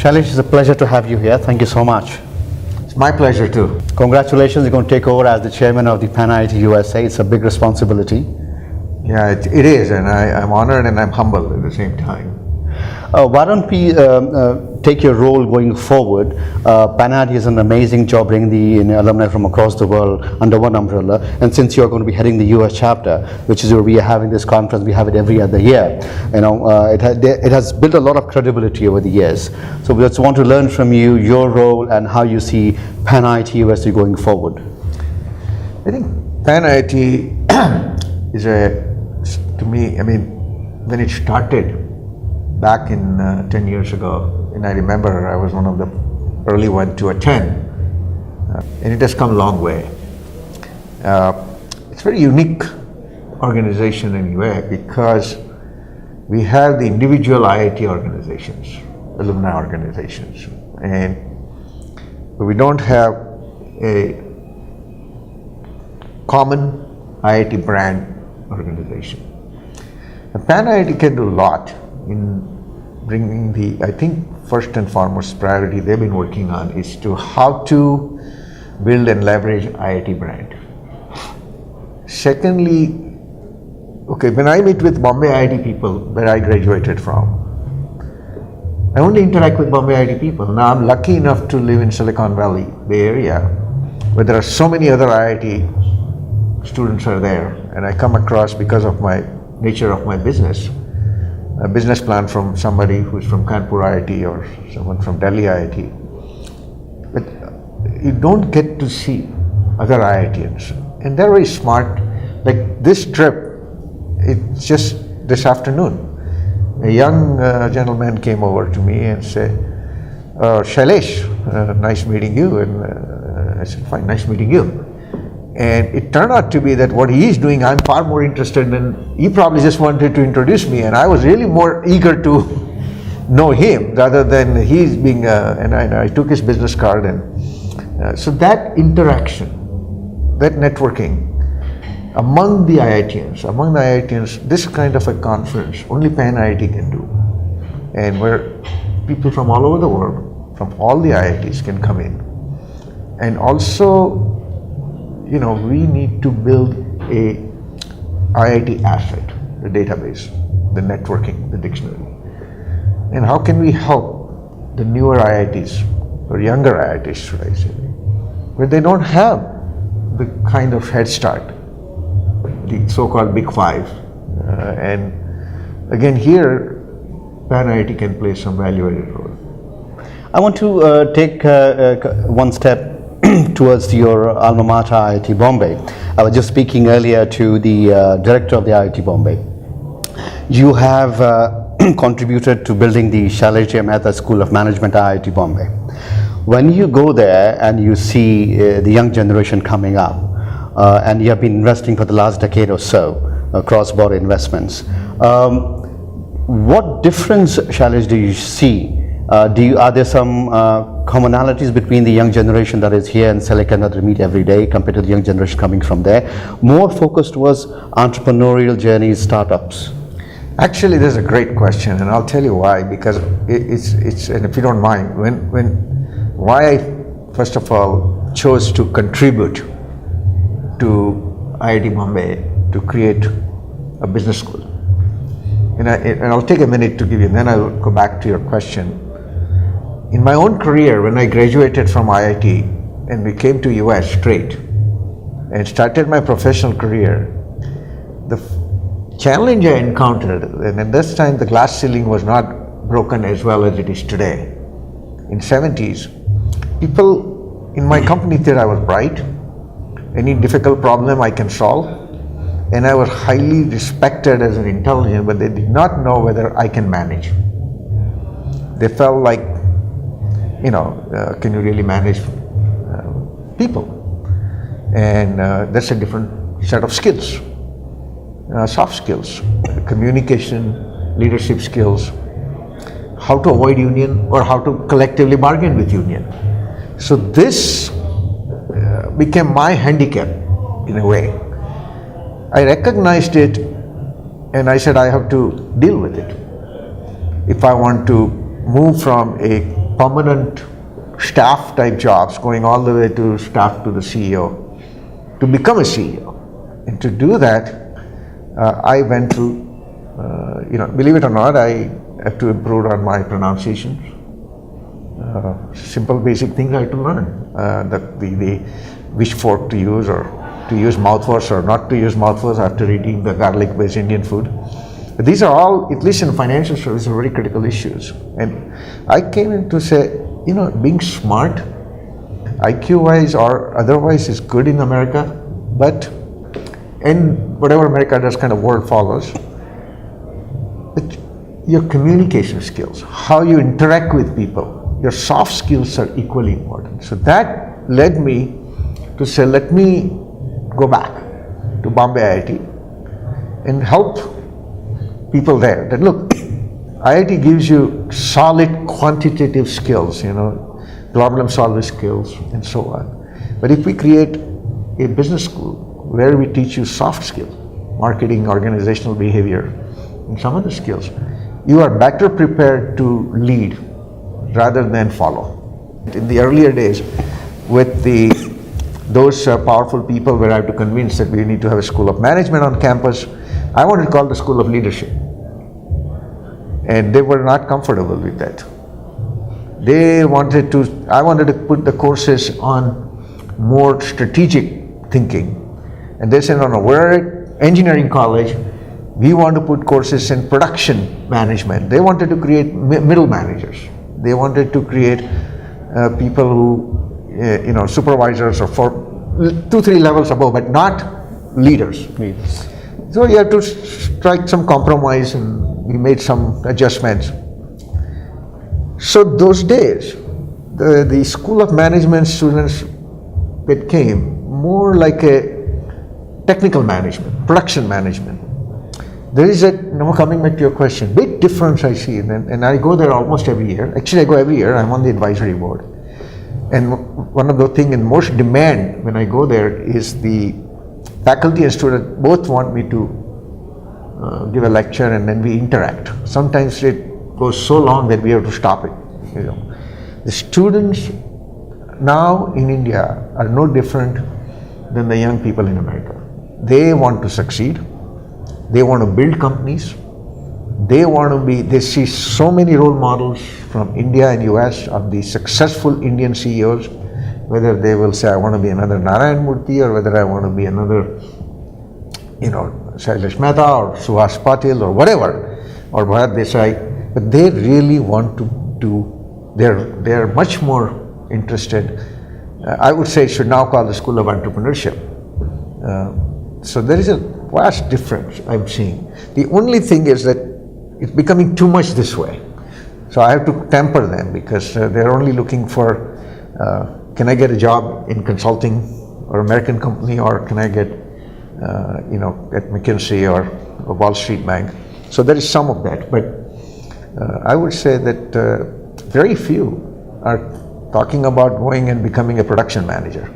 Shailesh, it's a pleasure to have you here. Thank you so much. It's my pleasure too. Congratulations, you're going to take over as the chairman of the PanIIT USA. It's a big responsibility. Yeah, it is, and I'm honored and I'm humbled at the same time. Why don't we take your role going forward? PanIIT is an amazing job bringing the alumni from across the world under one umbrella. And since you're going to be heading the US chapter, which is where we are having this conference, we have it every other year. It has built a lot of credibility over the years. So we just want to learn from you your role and how you see PanIIT USA going forward. I think PanIIT is to me, when it started back in 10 years ago, and I remember I was one of the early ones to attend, and it has come a long way. It's a very unique organization in UA because we have the individual IIT organizations, alumni organizations, and we don't have a common IIT brand organization. And PanIIT can do a lot in bringing I think first and foremost priority they've been working on is to how to build and leverage IIT brand. Secondly, when I meet with Bombay IIT people where I graduated from, I only interact with Bombay IIT people. Now I'm lucky enough to live in Silicon Valley, Bay Area, where there are so many other IIT students are there, and I come across, because of my nature of my business, a business plan from somebody who's from Kanpur IIT or someone from Delhi IIT. But you don't get to see other IITians, and they're very smart. Like this trip, it's just this afternoon. A young gentleman came over to me and said, Shailesh, nice meeting you. And I said, fine, nice meeting you. And it turned out to be that what he is doing, I'm far more interested in. He probably just wanted to introduce me, and I was really more eager to know him rather than he's being, and I took his business card. And so that interaction, that networking among the IITians, this kind of a conference, only PanIIT can do. And where people from all over the world, from all the IITs can come in. And also, we need to build a IIT asset, the database, the networking, the dictionary. And how can we help the newer IITs, or younger IITs should I say, where they don't have the kind of head start, the so-called Big Five. And again here, PanIIT can play some value-added role. I want to take one step towards your alma mater, IIT Bombay. I was just speaking earlier to the director of the IIT Bombay. You have contributed to building the Shailesh Mehta School of Management at IIT Bombay. When you go there and you see the young generation coming up, and you have been investing for the last decade or so, cross-border investments, what difference, Shailesh, do you see? Are there some commonalities between the young generation that is here in Silicon that we meet every day compared to the young generation coming from there? More focused towards entrepreneurial journeys, startups. Actually, this is a great question, and I'll tell you why. Because it's and if you don't mind, why I first of all chose to contribute to IIT Bombay to create a business school. And I'll take a minute to give you, and then I'll go back to your question. In my own career, when I graduated from IIT and we came to US straight and started my professional career, the challenge I encountered, and at this time the glass ceiling was not broken as well as it is today. In 70s, people in my company thought I was bright. Any difficult problem I can solve. And I was highly respected as an intelligent, but they did not know whether I can manage. They felt like, can you really manage people? And that's a different set of skills, soft skills, communication, leadership skills, how to avoid union or how to collectively bargain with union. So this became my handicap in a way. I recognized it and I said I have to deal with it. If I want to move from a permanent staff type jobs, going all the way to staff to the CEO, to become a CEO. And to do that, I went through, believe it or not, I had to improve on my pronunciations. Simple basic things I had to learn, the which fork to use, or to use mouthwash or not to use mouthwash after eating the garlic based Indian food. But these are all, at least in financial services, very critical issues. And I came in to say, being smart, IQ wise or otherwise, is good in America, but and whatever America does, kind of world follows. But your communication skills, how you interact with people, your soft skills are equally important. So that led me to say, let me go back to Bombay IIT and help people there. That look, IIT gives you solid quantitative skills, problem solving skills and so on. But if we create a business school where we teach you soft skills, marketing, organizational behavior, and some other skills, you are better prepared to lead rather than follow. In the earlier days, with those powerful people where I have to convince that we need to have a school of management on campus, I wanted to call the school of leadership. And they were not comfortable with that. I wanted to put the courses on more strategic thinking. And they said, no, we're at engineering college, we want to put courses in production management. They wanted to create middle managers. They wanted to create people who, supervisors or 2-3 levels above, but not leaders. So you have to strike some compromise, and we made some adjustments. So those days, the School of Management students that came, more like a technical management, production management. There is coming back to your question, big difference I see, and I go there almost every year. Actually, I go every year. I'm on the advisory board. And one of the things in most demand when I go there is the faculty and student both want me to give a lecture, and then we interact. Sometimes it goes so long that we have to stop it. The students now in India are no different than the young people in America. They want to succeed. They want to build companies. They see so many role models from India and US of the successful Indian CEOs, whether they will say, I want to be another Narayan Murthy, or whether I want to be another, Shailesh Mehta or Suhas Patil or whatever, or Bharat Desai, but they really want to they're much more interested. I would say it should now call the School of Entrepreneurship. So there is a vast difference I'm seeing. The only thing is that it's becoming too much this way. So I have to temper them, because they're only looking for, can I get a job in consulting or American company, or can I get, at McKinsey or a Wall Street bank. So there is some of that, but I would say that very few are talking about going and becoming a production manager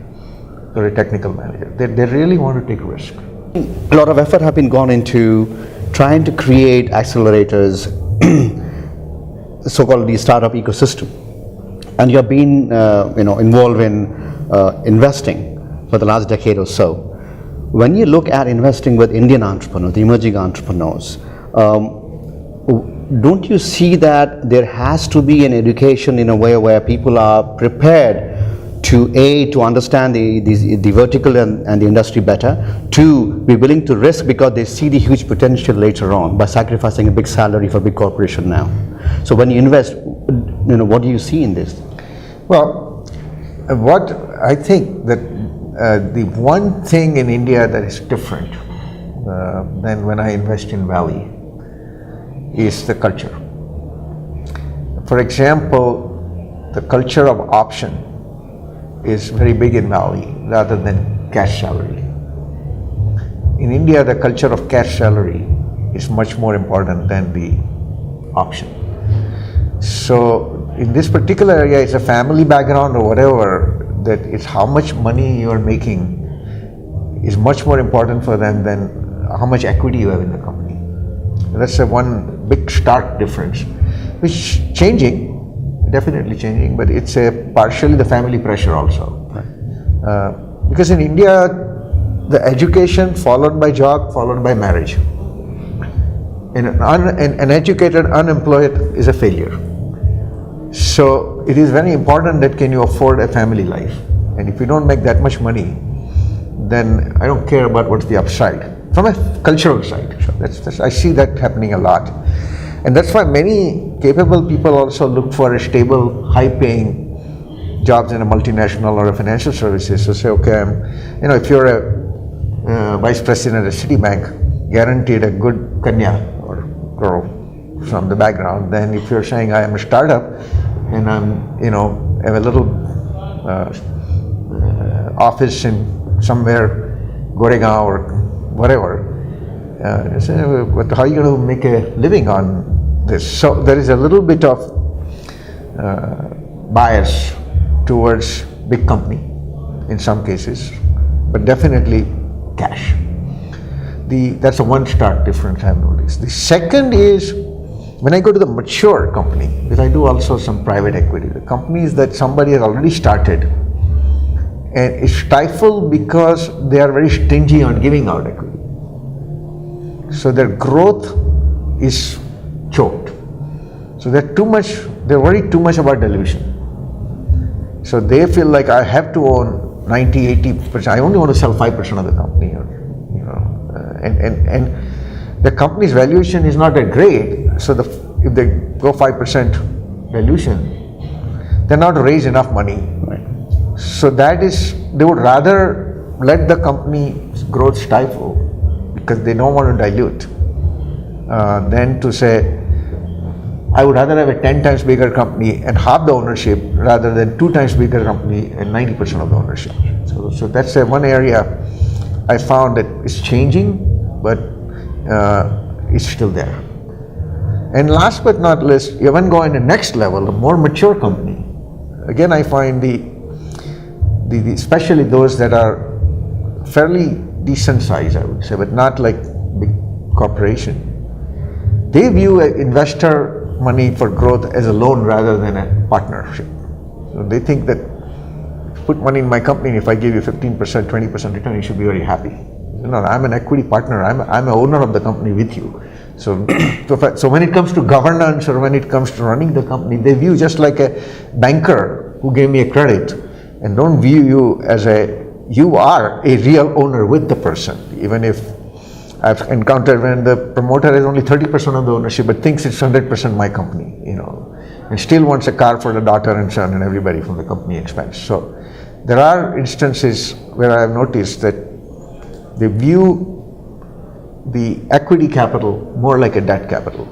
or a technical manager. They really want to take risk. A lot of effort have been gone into trying to create accelerators, so-called the startup ecosystem, and you've been involved in investing for the last decade or so. When you look at investing with Indian entrepreneurs, the emerging entrepreneurs, don't you see that there has to be an education in a way where people are prepared to understand the vertical and the industry better, to be willing to risk because they see the huge potential later on by sacrificing a big salary for a big corporation now. So when you invest, what do you see in this? Well, what I think that the one thing in India that is different than when I invest in Valley is the culture. For example, the culture of option is very big in Valley rather than cash salary. In India, the culture of cash salary is much more important than the option. So in this particular area, it's a family background or whatever, that it's how much money you are making is much more important for them than how much equity you have in the company. That's one big stark difference, which is changing. definitely changing, but it's partially the family pressure also. Because in India, the education followed by job, followed by marriage. And an educated unemployed is a failure. So it is very important that can you afford a family life. And if you don't make that much money, then I don't care about what's the upside. From a cultural side, I see that happening a lot. And that's why many capable people also look for a stable, high-paying jobs in a multinational or a financial services. So say, okay, if you're a vice president at Citibank, guaranteed a good kanya or girl from the background. Then if you're saying I am a startup and I'm, have a little office in somewhere, Goregaon or whatever, but how are you going to make a living on this? So there is a little bit of bias towards big company in some cases, but definitely cash. That's a one stark difference I've noticed. The second is when I go to the mature company, because I do also some private equity, the companies that somebody has already started and it's stifled because they are very stingy on giving out equity. So their growth is choked. So they're worried too much about dilution. So they feel like I have to own 90-80%. I only want to sell 5% of the company. And the company's valuation is not that great. So if they go 5% valuation, they're not raise enough money. Right. So they would rather let the company's growth stifle because they don't want to dilute than to say, I would rather have a 10 times bigger company and half the ownership rather than 2 times bigger company and 90% of the ownership. So that's one area I found that is changing, but it's still there. And last but not least, even going to the next level, a more mature company. Again, I find especially those that are fairly decent size, I would say, but not like big corporation. They view investor money for growth as a loan rather than a partnership. So they think that put money in my company, and if I give you 15%, 20% return, you should be very happy. No, I'm an equity partner. I'm an owner of the company with you. So when it comes to governance or when it comes to running the company, they view just like a banker who gave me a credit, and don't view you as you are a real owner with the person. Even if I've encountered when the promoter has only 30% of the ownership but thinks it's 100% my company, and still wants a car for the daughter and son and everybody from the company expense. So there are instances where I have noticed that they view the equity capital more like a debt capital.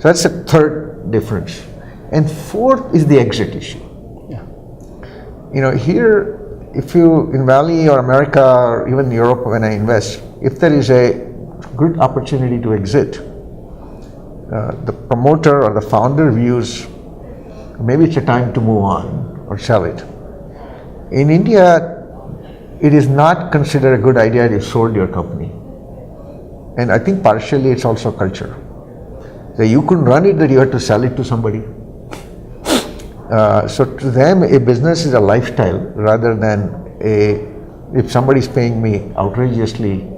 So that's the third difference. And fourth is the exit issue. Yeah. Here, if you in Valley or America or even Europe, when I invest, if there is a good opportunity to exit, the promoter or the founder views maybe it's a time to move on or sell it. In India, it is not considered a good idea if you sold your company. And I think partially it's also culture. So you couldn't run it, that you had to sell it to somebody. So to them, a business is a lifestyle rather than if somebody's paying me outrageously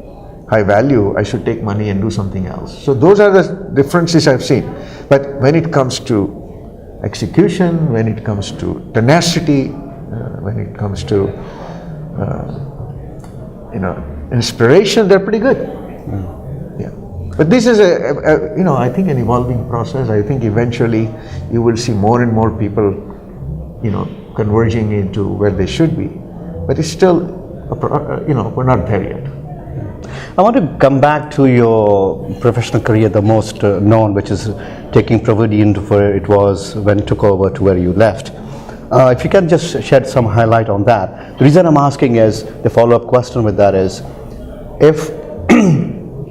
high value, I should take money and do something else. So those are the differences I've seen. But when it comes to execution, when it comes to tenacity, when it comes to inspiration, they're pretty good. Yeah. But this is I think an evolving process. I think eventually you will see more and more people, converging into where they should be. But it's still, we're not there yet. I want to come back to your professional career, the most known, which is taking Pravudin to where it was when it took over to where you left. If you can just shed some highlight on that. The reason I'm asking is, the follow-up question with that is, if,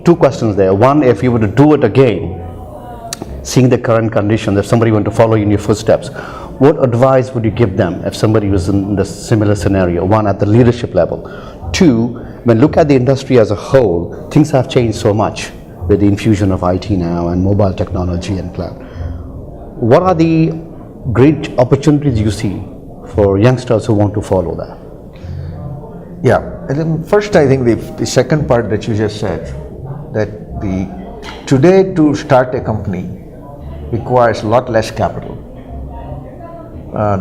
two questions there. One, if you were to do it again, seeing the current conditions, if somebody were to follow in your footsteps, what advice would you give them if somebody was in the similar scenario? One, at the leadership level. Two, when look at the industry as a whole, things have changed so much with the infusion of IT now and mobile technology and cloud. What are the great opportunities you see for youngsters who want to follow that? Yeah, and then first I think the second part that you just said, that today to start a company requires a lot less capital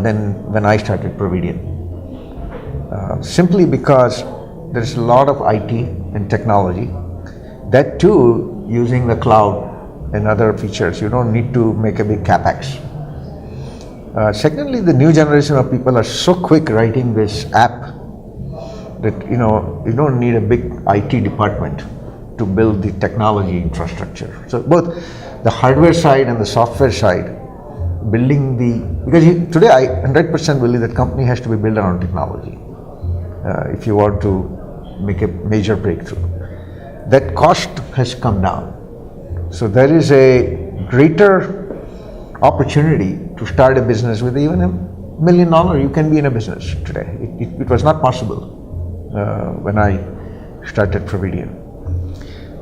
than when I started Providian. Simply because there's a lot of IT and technology. That too, using the cloud and other features, you don't need to make a big capex. Secondly, the new generation of people are so quick writing this app that you don't need a big IT department to build the technology infrastructure. So both the hardware side and the software side, because today I 100% believe that company has to be built around technology if you want to make a major breakthrough. That cost has come down. So there is a greater opportunity to start a business with even $1 million. You can be in a business today. It was not possible when I started Providian.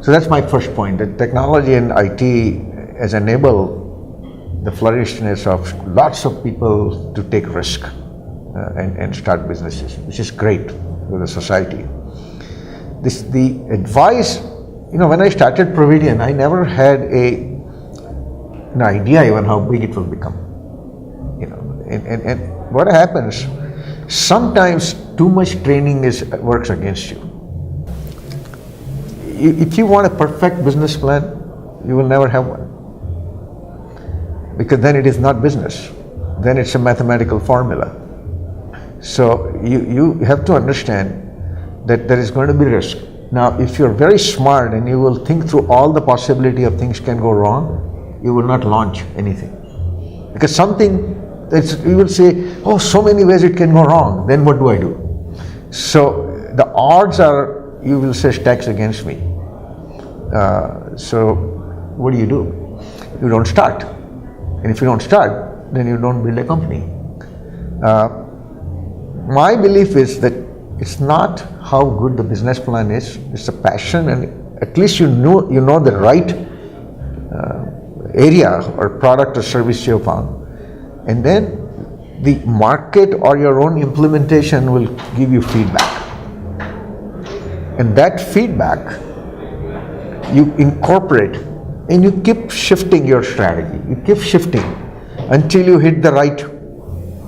So that's my first point, that technology and IT has enabled the flourishness of lots of people to take risk and start businesses, which is great for the society. The advice, when I started Providian, I never had an idea even how big it will become. And what happens, sometimes too much training works against you. If you want a perfect business plan, you will never have one. Because then it is not business. Then it's a mathematical formula. So you have to understand that there is going to be risk. Now, if you're very smart and you will think through all the possibility of things can go wrong, you will not launch anything. Because you will say, oh, so many ways it can go wrong, then what do I do? So the odds are, you will say, stacks against me. So what do? You don't start. And if you don't start, then you don't build a company. My belief is that it's not how good the business plan is, it's the passion, and at least you know the right area or product or service you have found. And then the market or your own implementation will give you feedback. And that feedback you incorporate and you keep shifting your strategy. You keep shifting until you hit the right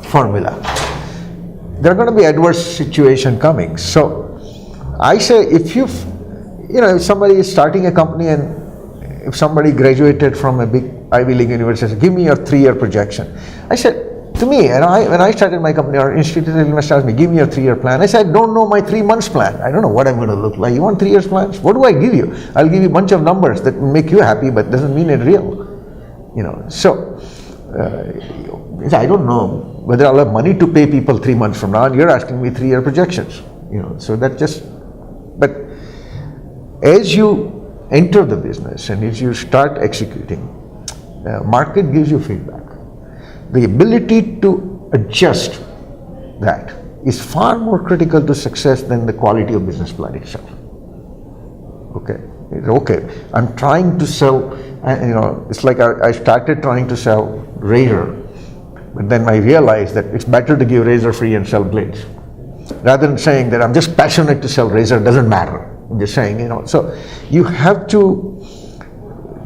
formula. There are going to be adverse situation coming. So I say, if somebody is starting a company and if somebody graduated from a big Ivy League university, give me your 3-year projection. I said, to me, when I started my company, our institutional investor asked me, give me your 3-year plan. I said, I don't know my 3 months plan. I don't know what I'm going to look like. You want 3 years plans? What do I give you? I'll give you a bunch of numbers that will make you happy, but doesn't mean it's real. So I don't know whether I'll have money to pay people 3 months from now, and you're asking me 3-year projections. So but as you enter the business and as you start executing, market gives you feedback. The ability to adjust that is far more critical to success than the quality of business plan itself. Okay, I'm trying to sell, it's like I started trying to sell razor, but then I realized that it's better to give razor free and sell blades. Rather than saying that I'm just passionate to sell razor, doesn't matter. I'm just saying, so you have to,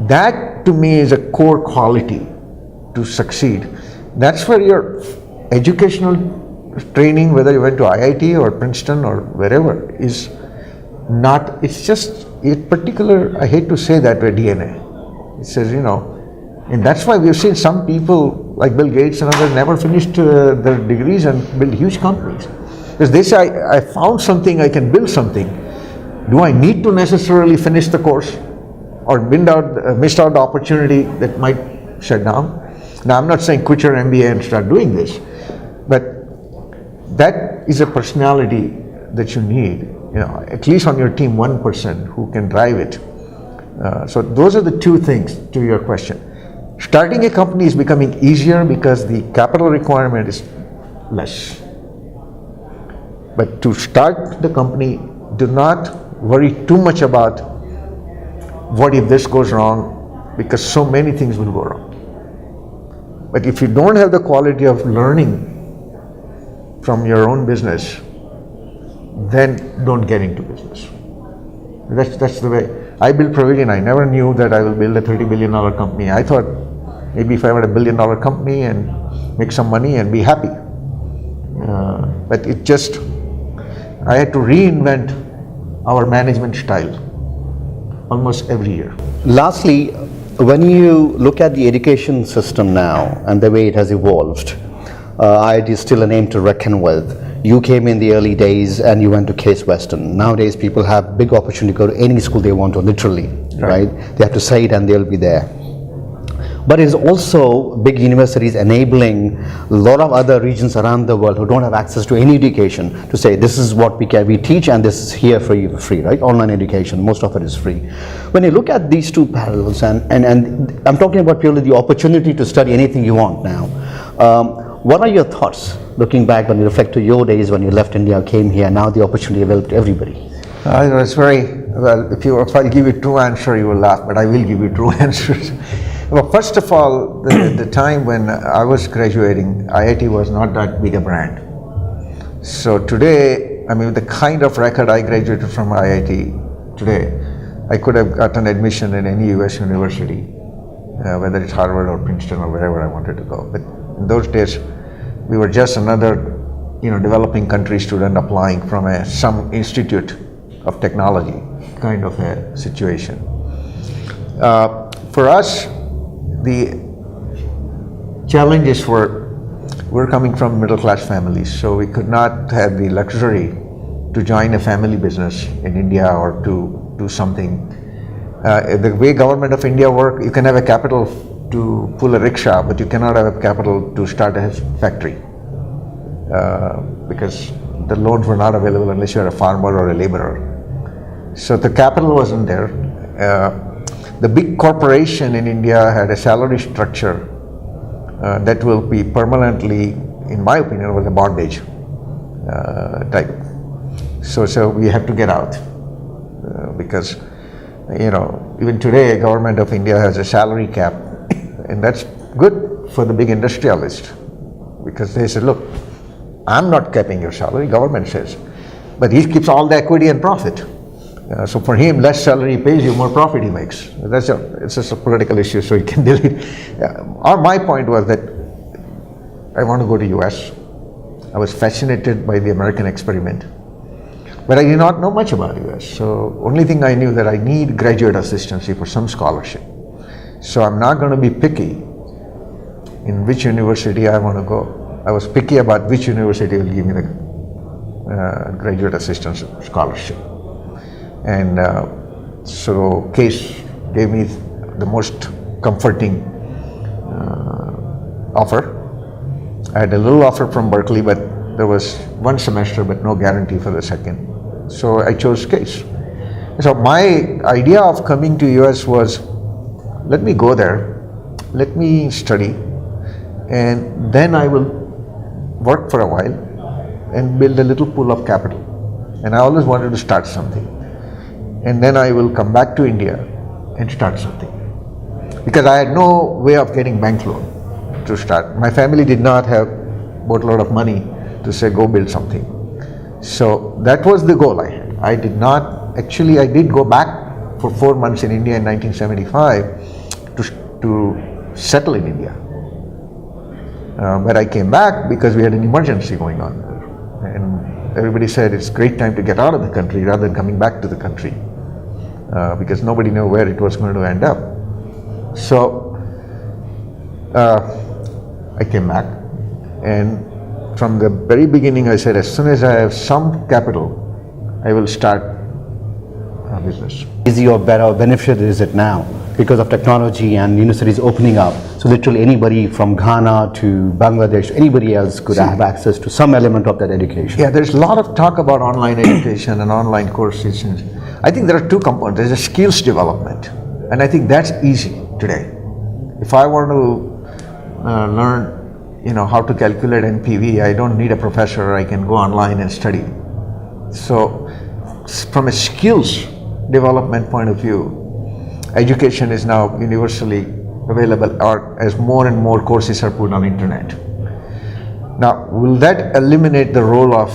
that to me is a core quality to succeed. That's where your educational training, whether you went to IIT or Princeton or wherever, is not, it's just a particular, I hate to say that way, DNA. It says, and that's why we've seen some people like Bill Gates and others never finished their degrees and build huge companies. Because they say, I found something, I can build something. Do I need to necessarily finish the course or missed out the opportunity that might shut down? Now, I'm not saying quit your MBA and start doing this, but that is a personality that you need, at least on your team, one person who can drive it. So those are the two things to your question. Starting a company is becoming easier because the capital requirement is less. But to start the company, do not worry too much about what if this goes wrong, because so many things will go wrong. But if you don't have the quality of learning from your own business, then don't get into business. That's the way. I built Provision. I never knew that I will build a $30 billion company. I thought maybe if I had a $1 billion company and make some money and be happy. But it just, I had to reinvent our management style almost every year. Lastly, when you look at the education system now and the way it has evolved, IIT is still a name to reckon with. You came in the early days and you went to Case Western. Nowadays people have big opportunity to go to any school they want to, literally, right? They have to say it and they'll be there. But it's also big universities enabling a lot of other regions around the world who don't have access to any education to say this is what we teach and this is here for you for free, right? Online education, most of it is free. When you look at these two parallels, and I'm talking about purely the opportunity to study anything you want now, what are your thoughts looking back when you reflect to your days when you left India, came here, now the opportunity available to everybody? It's very, well, if I give you true answer, you will laugh, but I will give you true answers. Well, first of all, the time when I was graduating, IIT was not that big a brand. So today, I mean, the kind of record I graduated from IIT today, I could have gotten admission in any US university, whether it's Harvard or Princeton or wherever I wanted to go. But in those days, we were just another, developing country student applying from some institute of technology kind of a situation. For us, the challenges we're coming from middle class families, so we could not have the luxury to join a family business in India or to do something. The way government of India work, you can have a capital to pull a rickshaw, but you cannot have a capital to start a factory because the loans were not available unless you're a farmer or a laborer. So the capital wasn't there. The big corporation in India had a salary structure that will be permanently, in my opinion, was a bondage type. So we have to get out because, even today, government of India has a salary cap, and that's good for the big industrialist because they said, look, I'm not capping your salary, government says, but he keeps all the equity and profit. So for him, less salary he pays you, more profit he makes. It's just a political issue, so he can delete. My point was that I want to go to US. I was fascinated by the American experiment, but I did not know much about US. So only thing I knew that I need graduate assistancy for some scholarship. So I'm not going to be picky in which university I want to go. I was picky about which university will give me the graduate assistance scholarship. And so Case gave me the most comforting offer. I had a little offer from Berkeley, but there was one semester but no guarantee for the second. So I chose Case. So my idea of coming to US was, let me go there, let me study, and then I will work for a while and build a little pool of capital. And I always wanted to start something. And then I will come back to India and start something. Because I had no way of getting bank loan to start. My family did not have boatload of money to say, go build something. So that was the goal I had. I did go back for 4 months in India in 1975 to settle in India. But I came back because we had an emergency going on there. And everybody said it's a great time to get out of the country rather than coming back to the country. Because nobody knew where it was going to end up. So I came back, and from the very beginning I said, as soon as I have some capital, I will start a business. Easy or better benefit is it now because of technology and universities opening up? So literally anybody from Ghana to Bangladesh, anybody else could have access to some element of that education. Yeah, there's a lot of talk about online education and online courses. I think there are two components. There's a skills development, and I think that's easy today. If I want to learn, how to calculate NPV, I don't need a professor. I can go online and study. So, from a skills development point of view, education is now universally available, or as more and more courses are put on internet. Now, will that eliminate the role of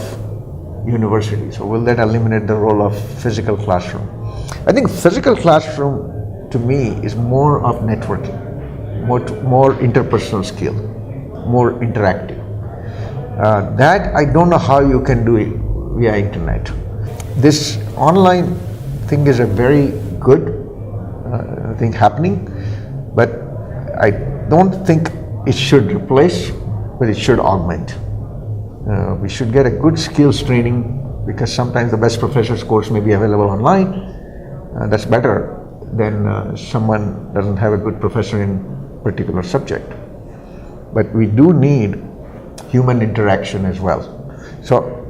universities, or will that eliminate the role of physical classroom? I think physical classroom to me is more of networking, more interpersonal skill, more interactive. That I don't know how you can do it via internet. This online thing is a very good thing happening, but I don't think it should replace, but it should augment. We should get a good skills training, because sometimes the best professor's course may be available online. That's better than someone doesn't have a good professor in particular subject. But we do need human interaction as well. So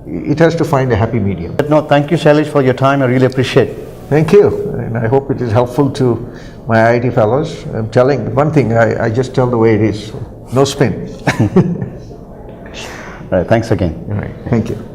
it has to find a happy medium. No, thank you, Shailesh, for your time. I really appreciate it. Thank you, and I hope it is helpful to my IIT fellows. I'm telling one thing, I just tell the way it is, no spin. All right, thanks again. All right, thank you.